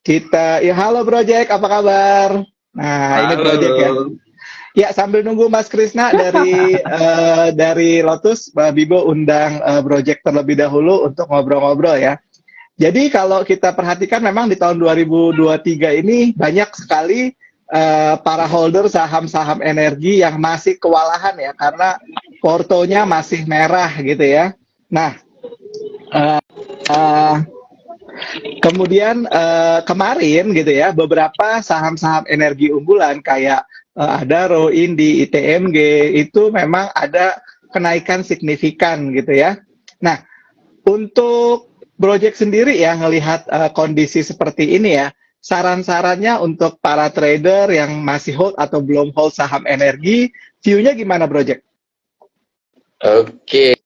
Ya halo Project, apa kabar? Nah, ini Project ya. Halo. Ya, sambil nunggu Mas Krisna dari Lotus, Mbak Bibo undang Project terlebih dahulu untuk ngobrol-ngobrol ya. Jadi kalau kita perhatikan memang di tahun 2023 ini banyak sekali para holder saham-saham energi yang masih kewalahan ya karena portonya masih merah gitu ya. Nah, eh, eh, kemudian kemarin gitu ya, beberapa saham-saham energi unggulan kayak Adaro, Indi, ITMG itu memang ada kenaikan signifikan gitu ya. Nah, untuk Project sendiri ya ngelihat kondisi seperti ini ya, saran-sarannya untuk para trader yang masih hold atau belum hold saham energi, view-nya gimana Project? Oke.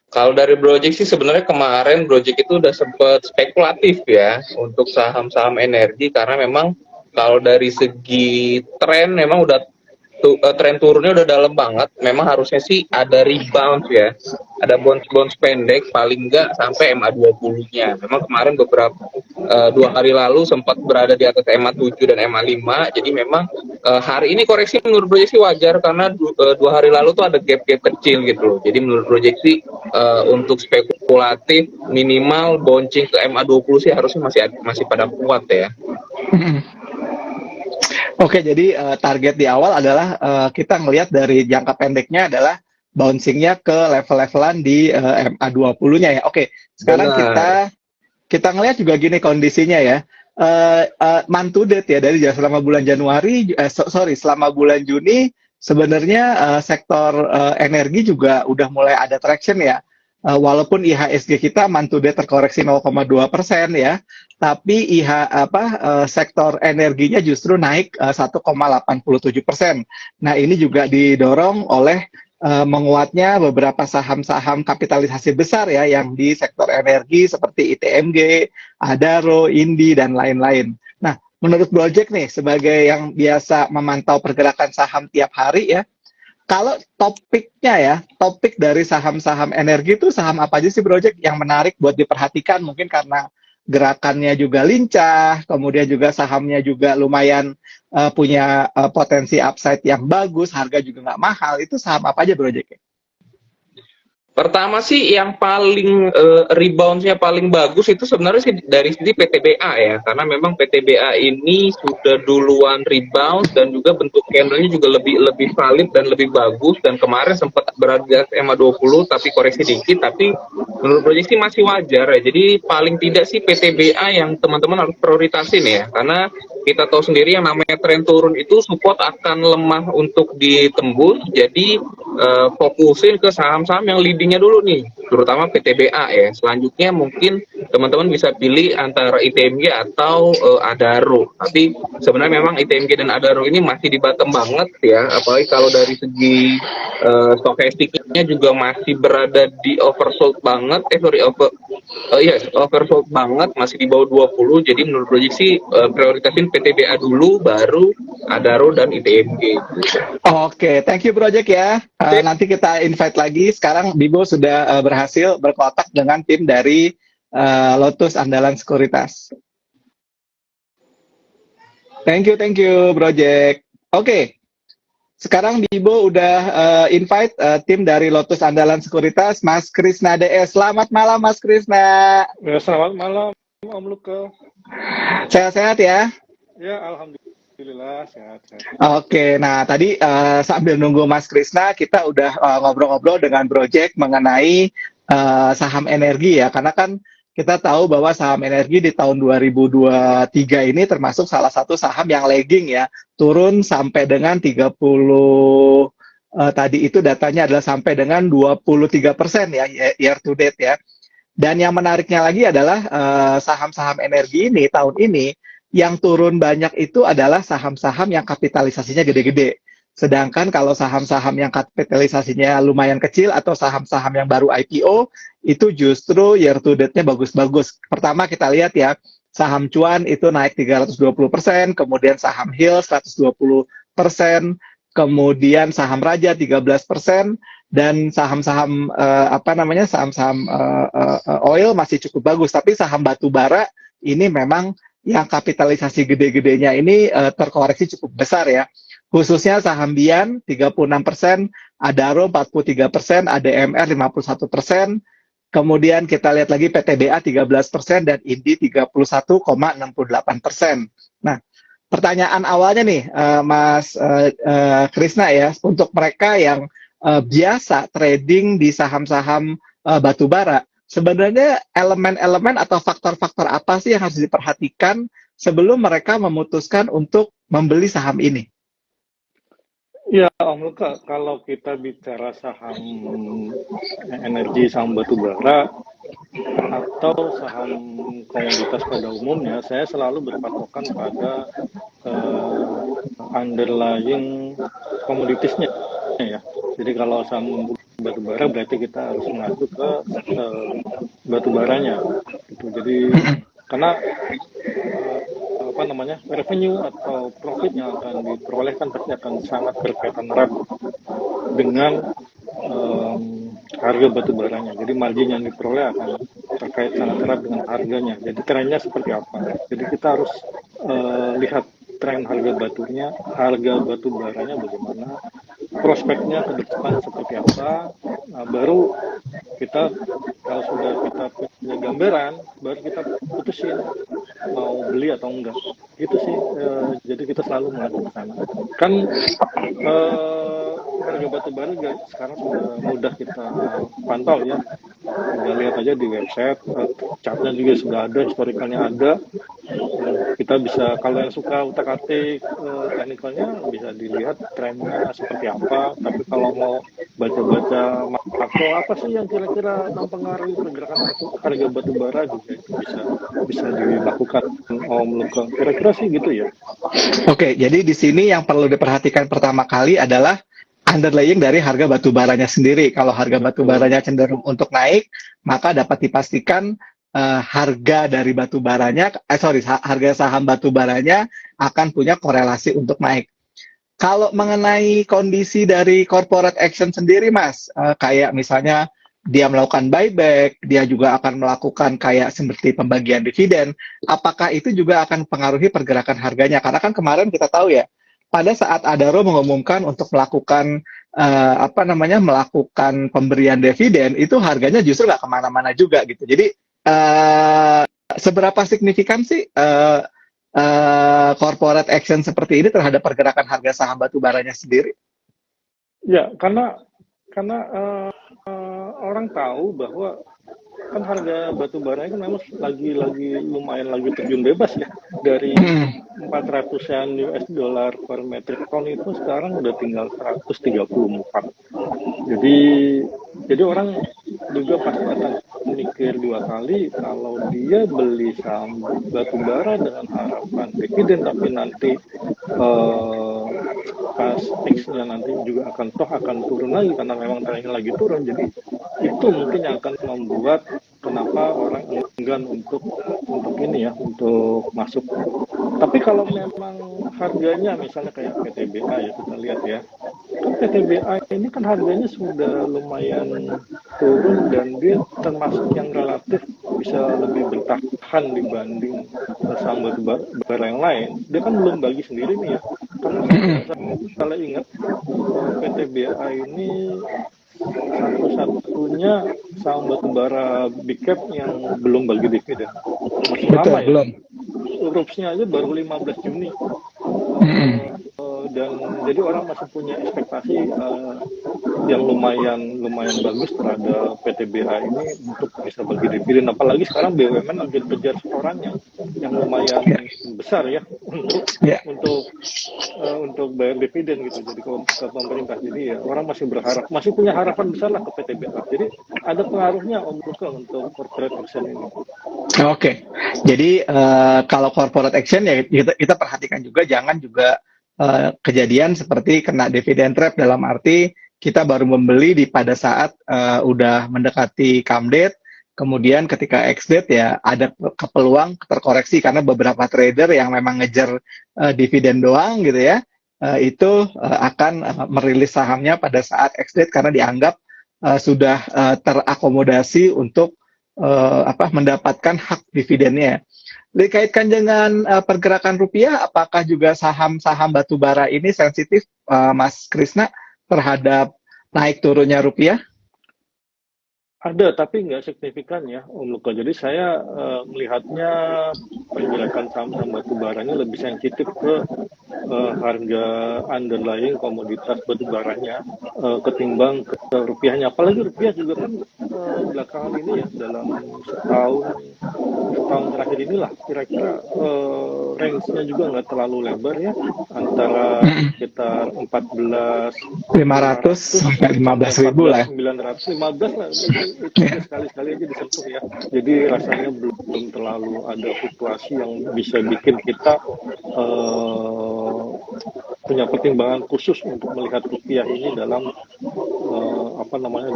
Kalau dari Project sih sebenarnya kemarin Project itu udah sempat spekulatif ya untuk saham-saham energi karena memang kalau dari segi tren memang udah tren turunnya udah dalam banget. Memang harusnya sih ada rebound ya. Ada bounce pendek paling enggak sampai MA20-nya. Memang kemarin beberapa 2 hari lalu sempat berada di atas MA7 dan MA5. Jadi memang hari ini koreksi menurut proyeksi wajar karena 2 hari lalu tuh ada gap-gap kecil gitu loh. Jadi menurut proyeksi untuk spekulatif minimal bouncing ke MA20 sih harusnya masih pada kuat ya. Oke, jadi target di awal adalah kita ngelihat dari jangka pendeknya adalah bouncingnya ke level-levelan di MA20-nya ya. Oke, sekarang Benar. kita ngelihat juga gini kondisinya ya. Month to date ya dari selama bulan Januari, selama bulan Juni sebenarnya sektor energi juga udah mulai ada traction ya. Walaupun IHSG kita month to date terkoreksi 0,2% ya, tapi sektor energinya justru naik 1,87%. Nah, ini juga didorong oleh menguatnya beberapa saham-saham kapitalisasi besar ya yang di sektor energi seperti ITMG, Adaro, Indi dan lain-lain. Nah, menurut Project nih sebagai yang biasa memantau pergerakan saham tiap hari ya, kalau topik dari saham-saham energi itu saham apa aja sih Project yang menarik buat diperhatikan mungkin karena gerakannya juga lincah, kemudian juga sahamnya juga lumayan punya potensi upside yang bagus, harga juga nggak mahal, itu saham apa aja Project? Pertama sih yang paling rebound-nya paling bagus itu sebenarnya sih dari sisi PTBA ya, karena memang PTBA ini sudah duluan rebound dan juga bentuk candle-nya juga lebih lebih valid dan lebih bagus dan kemarin sempat berada di atas MA20 tapi koreksi dikit, tapi menurut proyeksi masih wajar ya. Jadi paling tidak sih PTBA yang teman-teman harus prioritasin ya, karena kita tahu sendiri yang namanya tren turun itu support akan lemah untuk ditembus. Jadi fokusin ke saham-saham yang leadingnya dulu nih, terutama PTBA ya. Selanjutnya mungkin teman-teman bisa pilih antara ITMG atau Adaro. Tapi sebenarnya memang ITMG dan Adaro ini masih di bottom banget ya, apalagi kalau dari segi stokastiknya juga masih berada di oversold banget. Oversold banget, masih di bawah 20. Jadi menurut proyeksi prioritasin PTBA dulu, baru Adaro dan ITMG. Oke, thank you Project ya. Nanti kita invite lagi. Sekarang Bibo sudah berhasil berkontak dengan tim dari Lotus Andalan Sekuritas. Thank you Project. Oke, sekarang Bibo udah invite tim dari Lotus Andalan Sekuritas, Mas Krisna DS. Selamat malam Mas Krisna. Ya, selamat malam, Om Luka. Sehat-sehat ya? Ya, alhamdulillah sehat. Oke, nah tadi sambil nunggu Mas Krisna, kita udah ngobrol-ngobrol dengan Project mengenai saham energi ya, karena kan kita tahu bahwa saham energi di tahun 2023 ini termasuk salah satu saham yang lagging ya, turun sampai dengan 30, tadi itu datanya adalah sampai dengan 23% ya, year to date ya. Dan yang menariknya lagi adalah saham-saham energi ini tahun ini yang turun banyak itu adalah saham-saham yang kapitalisasinya gede-gede. Sedangkan kalau saham-saham yang kapitalisasinya lumayan kecil atau saham-saham yang baru IPO itu justru year to date-nya bagus-bagus. Pertama kita lihat ya, saham cuan itu naik 320%, kemudian saham Hill 120%, kemudian saham Raja 13%, dan saham-saham saham-saham oil masih cukup bagus, tapi saham batu bara ini memang yang kapitalisasi gede-gedenya ini terkoreksi cukup besar ya. Khususnya saham Bian 36%, Adaro 43%, ADMR 51%, kemudian kita lihat lagi PTBA 13% dan Indi 31,68%. Nah, pertanyaan awalnya nih, Mas Krisna ya, untuk mereka yang biasa trading di saham-saham batubara, sebenarnya elemen-elemen atau faktor-faktor apa sih yang harus diperhatikan sebelum mereka memutuskan untuk membeli saham ini? Ya, Om Luka, kalau kita bicara saham energi, saham batu bara, atau saham komoditas pada umumnya, saya selalu berpatokan pada underlying komoditasnya ya. Jadi kalau saham batu bara berarti kita harus mengacu ke batu baranya. Gitu. Jadi karena revenue atau profit yang akan diperoleh kan pasti akan sangat berkaitan erat dengan harga batu baranya. Jadi margin yang diperoleh akan terkait sangat erat dengan harganya. Jadi trennya seperti apa? Jadi kita harus lihat tren harga batu baranya bagaimana, prospeknya ke depan seperti apa. Nah, baru kita kalau sudah kita punya gambaran, baru kita putusin mau beli atau enggak. Gitu sih. Jadi kita selalu mengacu ke sana. Kan harga batu bara sekarang sudah mudah kita pantau ya. Kita lihat aja di website, chartnya juga sudah ada, historikalnya ada. Kita bisa, kalau yang suka utak-atik teknikalnya bisa dilihat trennya seperti apa. Tapi kalau mau baca-baca makro apa sih yang kira-kira mempengaruhi pergerakan harga batu bara juga itu bisa dilakukan. Om Luka, kira-kira sih gitu ya. Oke, jadi di sini yang perlu diperhatikan pertama kali adalah underlying dari harga batu baranya sendiri. Kalau harga batu baranya cenderung untuk naik, maka dapat dipastikan harga dari batu baranya, harga saham batu baranya akan punya korelasi untuk naik. Kalau mengenai kondisi dari corporate action sendiri, Mas, kayak misalnya dia melakukan buyback, dia juga akan melakukan kayak seperti pembagian dividen, apakah itu juga akan mempengaruhi pergerakan harganya? Karena kan kemarin kita tahu ya, pada saat Adaro mengumumkan untuk melakukan melakukan pemberian dividen, itu harganya justru nggak kemana-mana juga gitu. Jadi seberapa signifikan sih corporate action seperti ini terhadap pergerakan harga saham batu baranya sendiri? Ya, karena orang tahu bahwa kan harga batu bara kan memang lagi lumayan lagi terjun bebas ya, dari 400-an US dollar per metric ton itu sekarang udah tinggal 134. Jadi orang juga pasti akan mikir dua kali kalau dia beli saham batu bara dengan harapan dividen, tapi nanti pas X-nya nanti juga akan turun lagi karena memang trennya lagi turun. Jadi itu mungkin yang akan membuat kenapa orang enggan untuk ini ya, untuk masuk. Tapi kalau memang harganya misalnya kayak PTBA ya, kita lihat ya, kan PTBA ini kan harganya sudah lumayan turun dan dia termasuk yang relatif bisa lebih bertahan dibanding saham batu bara yang lain. Dia kan belum bagi sendiri nih ya, karena kalau ingat PTBA ini satu-satunya saham batu bara big cap yang belum bagi dividen. Masih lama ya. Belum. Urupsnya aja baru 15 Juni. Dan jadi orang masih punya ekspektasi yang lumayan bagus terhadap PTBA ini untuk bisa bagi dividen. Apalagi sekarang BUMN lagi kejar setoran yang lumayan besar ya untuk bayar dividen gitu. Jadi ke pemerintah. Jadi ya orang masih punya harapan besar lah ke PTBA. Jadi ada pengaruhnya Om Luka untuk corporate action ini. Oke. Jadi kalau corporate action ya kita perhatikan juga, jangan juga kejadian seperti kena dividen trap, dalam arti kita baru membeli pada saat udah mendekati come date, kemudian ketika ex date ya ada peluang terkoreksi karena beberapa trader yang memang ngejar dividen doang gitu ya, itu akan merilis sahamnya pada saat ex date karena dianggap sudah terakomodasi untuk mendapatkan hak dividennya. dikaitkan dengan pergerakan rupiah, apakah juga saham-saham batubara ini sensitif, Mas Krisna, terhadap naik turunnya rupiah? Ada, tapi nggak signifikan ya, Om Luka. Jadi saya melihatnya pergerakan saham-saham batubaranya lebih sensitif ke harga underlying komoditas batubaranya ketimbang ke rupiahnya. Apalagi rupiah juga kan belakangan ini ya, dalam setahun terakhir inilah kira-kira range-nya juga nggak terlalu lebar ya, antara sekitar 500 sampai 15 ribu lah. 14.900, 15 lah, itu aja sekali-sekali aja disentuh ya. Jadi rasanya belum terlalu ada fluktuasi yang bisa bikin kita punya pertimbangan khusus untuk melihat rupiah ini dalam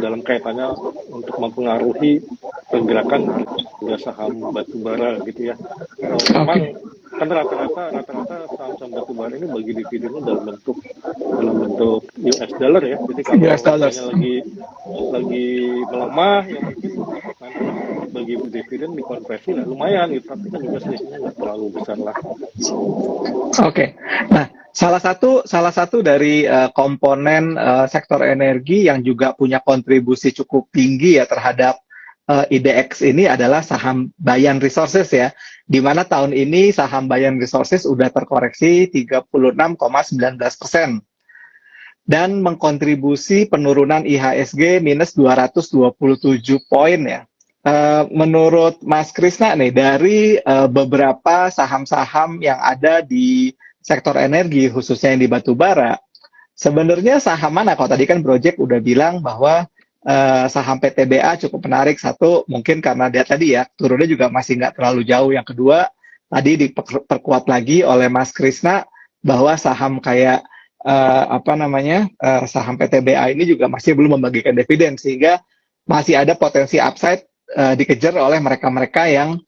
dalam kaitannya untuk mempengaruhi pergerakan harga saham batubara gitu ya. Memang kan rata-rata saham-saham batubara ini bagi dividennya dalam bentuk US dollar ya. Jadi kalau US dollars. lagi melemah ya mungkin nanti bagi dividen dikonversi lah lumayan gitu, tapi kan juga selisihnya nggak terlalu besar lah. Oke. Nah, salah satu dari komponen sektor energi yang juga punya kontribusi cukup tinggi ya terhadap IDX ini adalah saham Bayan Resources ya, di mana tahun ini saham Bayan Resources udah terkoreksi 36,19% dan mengkontribusi penurunan IHSG minus 227 poin ya. Menurut Mas Krisna nih, dari beberapa saham-saham yang ada di sektor energi, khususnya yang di batubara, sebenarnya saham mana? Kalau tadi kan Project udah bilang bahwa saham PTBA cukup menarik. Satu, mungkin karena dia tadi ya, turunnya juga masih nggak terlalu jauh. Yang kedua, tadi diperkuat lagi oleh Mas Krisna, bahwa saham kayak saham PTBA ini juga masih belum membagikan dividen, sehingga masih ada potensi upside dikejar oleh mereka-mereka yang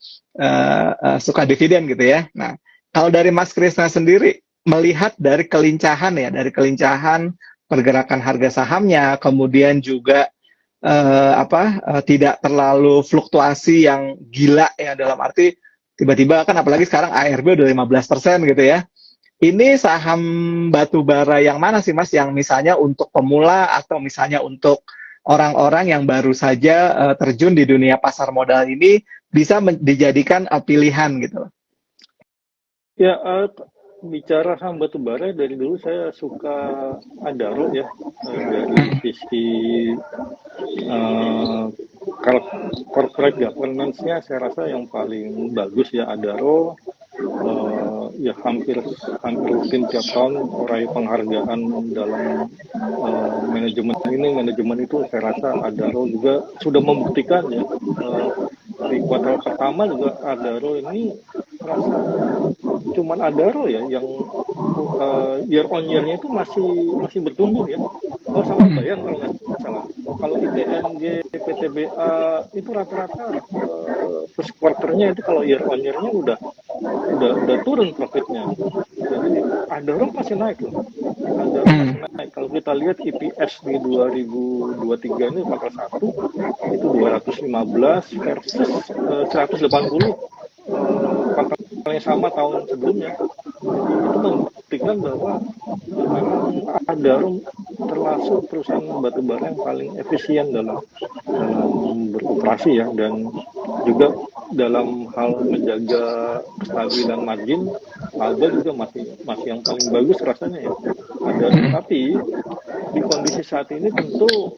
suka dividen gitu ya. Nah, kalau dari Mas Krisna sendiri melihat dari kelincahan pergerakan harga sahamnya, kemudian juga tidak terlalu fluktuasi yang gila ya, dalam arti tiba-tiba kan apalagi sekarang ARB udah 15% gitu ya. Ini saham batubara yang mana sih Mas, yang misalnya untuk pemula atau misalnya untuk orang-orang yang baru saja terjun di dunia pasar modal ini bisa dijadikan pilihan gitu? Ya, bicara saham batubara, dari dulu saya suka Adaro ya, dari sisi corporate governance-nya saya rasa yang paling bagus ya Adaro. Ya hampir rutin tiap tahun meraih penghargaan dalam manajemen itu saya rasa Adaro juga sudah membuktikan ya. Di kuartal pertama juga Adaro ini rasa cuman Adaro ya yang year on year-nya itu masih bertumbuh ya. Oh, sama Bayan kalau nggak salah. Kalau IDNG, PTBA itu rata-rata first quarter-nya itu kalau year on year-nya udah turun profitnya. Jadi Adaro masih naik loh. Adaro masih naik. Kalau kita lihat EPS di 2023 ini kuartal 1 itu 215 versus 180 kuartal yang sama tahun sebelumnya. Itu membuktikan bahwa memang Adaro termasuk perusahaan batubara yang paling efisien dalam beroperasi ya, dan juga dalam hal menjaga kestabilan margin ada juga masih yang paling bagus rasanya ya ada. Tapi di kondisi saat ini tentu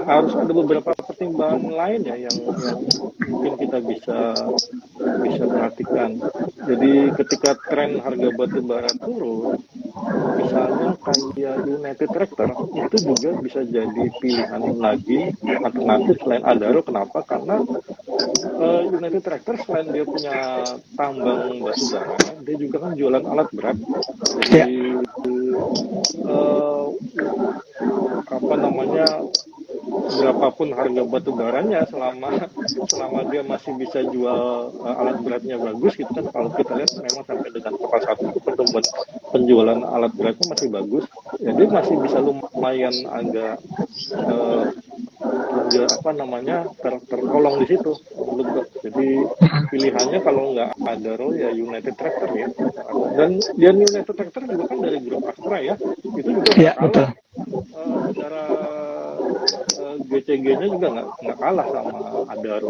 harus ada beberapa pertimbangan lain ya yang mungkin kita bisa perhatikan. Jadi ketika tren harga batubara turun, misalnya kayak United Tractor itu juga bisa jadi pilihan lagi alternatif selain Adaro. Kenapa? Karena United Tractor selain dia punya tambang batubara, dia juga kan jualan alat berat. Jadi berapapun harga batu baranya, selama dia masih bisa jual alat beratnya bagus gitu kan. Kalau kita lihat memang sampai dengan kuartal 1 itu penjualan alat beratnya masih bagus, ya dia masih bisa lumayan agak apa namanya tertolong di situ menurut gua. Jadi pilihannya kalau nggak ada Roll ya United Tractor ya. Dan United Tractor juga kan dari grup Astra ya, itu juga nggak Ya, kalah betul. secara GCG-nya juga nggak kalah sama Adaro.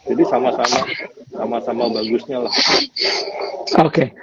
Jadi sama-sama bagusnya lah. Oke.